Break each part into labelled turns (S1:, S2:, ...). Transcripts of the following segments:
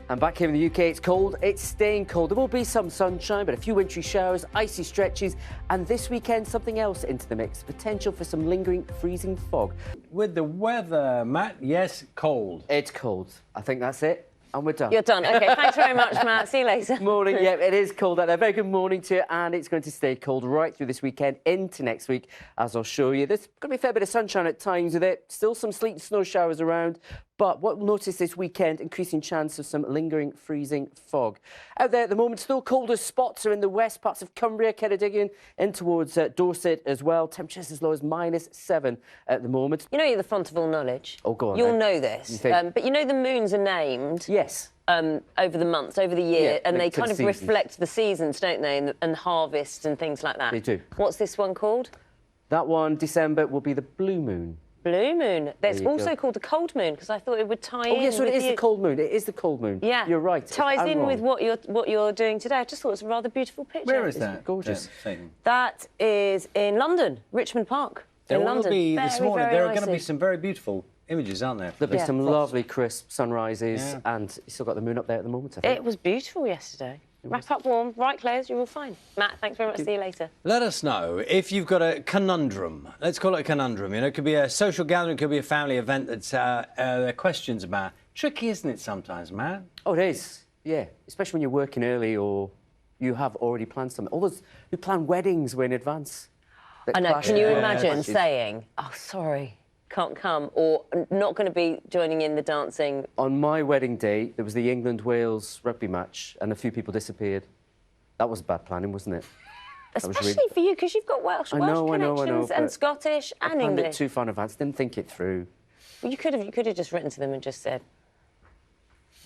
S1: And back here in the UK, it's cold. It's staying cold. There will be some sunshine, but a few wintry showers, icy stretches, and this weekend, something else into the mix. Potential for some lingering freezing fog.
S2: With the weather, Matt, yes, cold.
S1: It's cold. I think that's it. And we're done.
S3: You're done. OK, thanks very much, Matt. See you later.
S1: Morning. Yeah, it is cold out there. Very good morning to you. And it's going to stay cold right through this weekend into next week, as I'll show you. There's going to be a fair bit of sunshine at times with it. Still some sleet and snow showers around. But what we'll notice this weekend, increasing chance of some lingering freezing fog. Out there at the moment, still colder spots are in the west, parts of Cumbria, Ceredigion, in towards Dorset as well. Temperatures as low as -7 at the moment.
S3: You know you're the font of all knowledge.
S1: Oh, go on.
S3: You'll know this. But you know the moons are named.
S1: Yes.
S3: Over the months, over the year,
S1: Yeah,
S3: and they kind of
S1: seasons.
S3: reflect the seasons, don't they? And harvest and things like that.
S1: They do.
S3: What's this one called?
S1: That one, December, will be the blue moon.
S3: Blue moon. It's
S1: you
S3: also
S1: go.
S3: called the cold moon because I thought it would tie in.
S1: Oh, yes, so it
S3: with
S1: is
S3: you.
S1: the cold moon. It is the cold moon.
S3: Yeah,
S1: You're right.
S3: Ties
S1: I'm
S3: in
S1: wrong.
S3: with what you're doing today. I just thought it was a rather beautiful picture.
S2: Where is that?
S1: Gorgeous.
S3: That is in London, Richmond Park.
S2: There
S3: in
S2: will
S3: London.
S2: be this
S3: Very,
S2: morning.
S3: very
S2: There are going to be
S3: icy.
S2: some very beautiful images, aren't there?
S1: There'll be
S3: Yeah.
S1: some
S3: Frost.
S1: lovely crisp sunrises,
S2: Yeah.
S1: and you still got the moon up there at the moment, I think.
S3: It was beautiful yesterday. Wrap up warm, right clothes, you're all fine. Matt, thanks very much. See you later.
S2: Let us know if you've got a conundrum. Let's call it a conundrum. You know, it could be a social gathering, it could be a family event that's there are questions about. Tricky, isn't it, sometimes, Matt?
S1: Oh, it is. Yeah, especially when you're working early or you have already planned something. All those who plan weddings way in advance.
S3: I know, can you imagine
S1: clashes.
S3: saying, oh, sorry, can't come, or not going to be joining in the dancing?
S1: On my wedding day, there was the England-Wales rugby match, and a few people disappeared. That was bad planning, wasn't it? That was
S3: Especially
S1: really-
S3: for you, because you've got Welsh
S1: I know,
S3: connections and
S1: but
S3: Scottish
S1: I
S3: and
S1: planned it
S3: English.
S1: too far in advance, didn't think it through.
S3: Well, you could have just written to them and just said,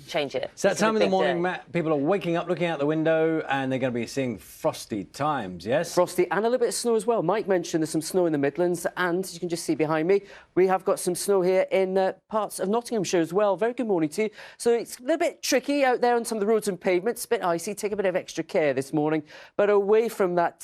S3: change it.
S2: It's that
S3: This is a
S2: time of the
S3: big
S2: morning,
S3: day.
S2: Matt. People are waking up, looking out the window, and they're going to be seeing frosty times, yes?
S1: Frosty and a little bit of snow as well. Mike mentioned there's some snow in the Midlands, and as you can just see behind me, we have got some snow here in parts of Nottinghamshire as well. Very good morning to you. So it's a little bit tricky out there on some of the roads and pavements, a bit icy. Take a bit of extra care this morning. But away from that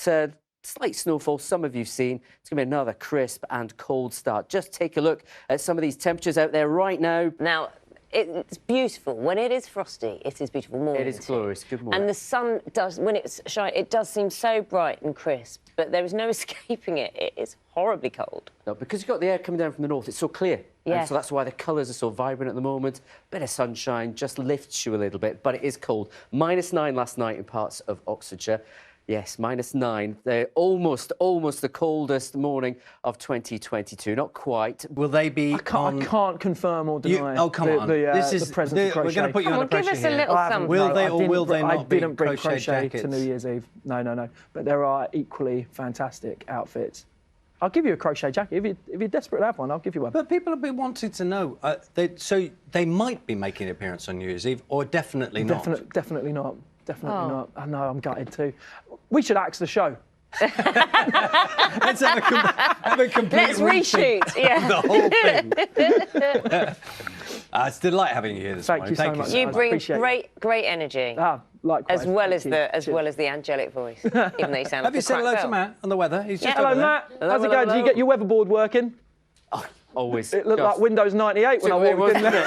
S1: slight snowfall some of you've seen, it's going to be another crisp and cold start. Just take a look at some of these temperatures out there right now.
S3: Now, it's beautiful. When it is frosty, it is beautiful morning.
S1: It is glorious. Good morning.
S3: And the sun does, when it's shining, it does seem so bright and crisp, but there is no escaping it. It is horribly cold.
S1: No, because you've got the air coming down from the north, it's so clear.
S3: Yeah.
S1: And so that's why the colours are so vibrant at the moment. Bit of sunshine just lifts you a little bit, but it is cold. -9 last night in parts of Oxfordshire. Yes, -9. They're almost the coldest morning of 2022. Not quite.
S2: Will they be
S4: I can't confirm or deny.
S2: Oh, come on.
S4: This is the presence of crochet.
S2: We're going to put you
S3: Come
S2: under
S3: on, give
S2: pressure
S3: us a
S2: here.
S3: little
S4: I haven't-
S3: something.
S2: Will they
S4: I
S2: or
S4: didn't
S2: will they
S4: I
S2: not be
S4: didn't bring
S2: crochet jackets?
S4: to New Year's Eve. No. But there are equally fantastic outfits. I'll give you a crochet jacket. If you're desperate to have one, I'll give you one.
S2: But people have been wanting to know. So they might be making an appearance on New Year's Eve, or definitely not.
S4: Definitely not. Definitely not. I know, I'm gutted too. We should axe the show.
S2: Let's have a complete
S3: Let's
S2: rethink
S3: reshoot, yeah.
S2: of the whole thing. It's a delight having you here this
S4: Thank
S2: morning.
S4: you so much.
S3: You
S4: I
S3: bring
S4: appreciate
S3: great energy,
S4: Likewise.
S3: as well
S4: Thank you.
S3: as the angelic voice, even though you sound
S2: Have
S3: like
S2: you
S3: a
S2: said hello
S3: crack
S2: to
S3: bell.
S2: Matt on the weather? He's just
S4: Hello,
S2: over there.
S4: Matt. How's it going? Did you get your weatherboard working?
S1: Always.
S4: It looked like Windows 98 when I
S1: It
S4: walked
S1: was,
S4: in there.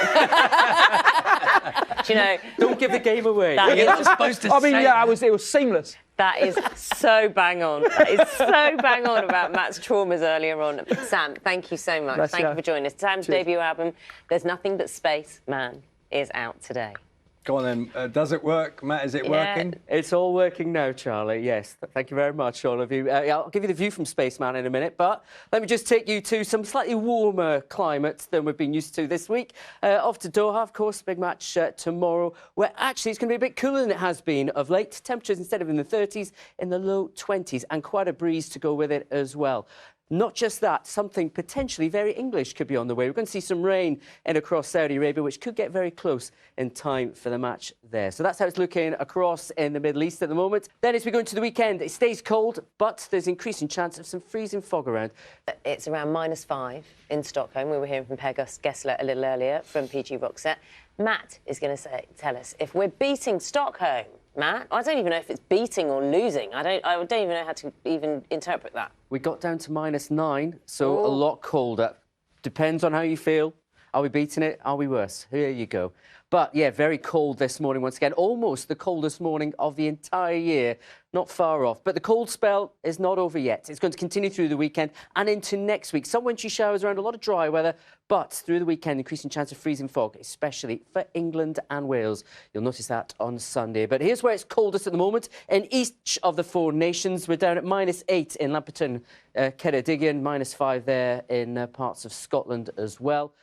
S3: Do you know,
S1: Don't give the game away.
S3: that
S2: You're
S3: is,
S2: not supposed to
S4: I mean,
S2: say
S4: yeah,
S2: that.
S4: it was seamless.
S3: that is so bang on. That is so bang on about Matt's traumas earlier on. Sam, thank you so much.
S4: Bless
S3: Thank
S4: you.
S3: you for joining us. Sam's
S4: Cheers.
S3: debut album, There's Nothing But Space, Man, is out today.
S2: Go on then. Does it work, Matt? Is it
S3: Yeah.
S2: working?
S1: It's all working now, Charlie. Yes, thank you very much, all of you. I'll give you the view from Spaceman in a minute, but let me just take you to some slightly warmer climates than we've been used to this week. Off to Doha, of course, big match tomorrow, where actually it's going to be a bit cooler than it has been of late. Temperatures instead of in the 30s, in the low 20s, and quite a breeze to go with it as well. Not just that, something potentially very English could be on the way. We're going to see some rain in across Saudi Arabia, which could get very close in time for the match there. So that's how it's looking across in the Middle East at the moment. Then as we go into the weekend, it stays cold, but there's increasing chance of some freezing fog around.
S3: It's around -5 in Stockholm. We were hearing from Per Gessler a little earlier from PG Rockset. Matt is going to tell us if we're beating Stockholm. Matt, I don't even know if it's beating or losing. I don't even know how to even interpret that.
S1: We got down to -9, so
S3: Ooh.
S1: a lot colder. Depends on how you feel. Are we beating it? Are we worse? Here you go. But yeah, very cold this morning once again. Almost the coldest morning of the entire year. Not far off. But the cold spell is not over yet. It's going to continue through the weekend and into next week. Some wintry showers around, a lot of dry weather, but through the weekend, increasing chance of freezing fog, especially for England and Wales. You'll notice that on Sunday. But here's where it's coldest at the moment. In each of the 4 nations, we're down at -8 in Lampeter's, Ceredigion, -5 there in parts of Scotland as well.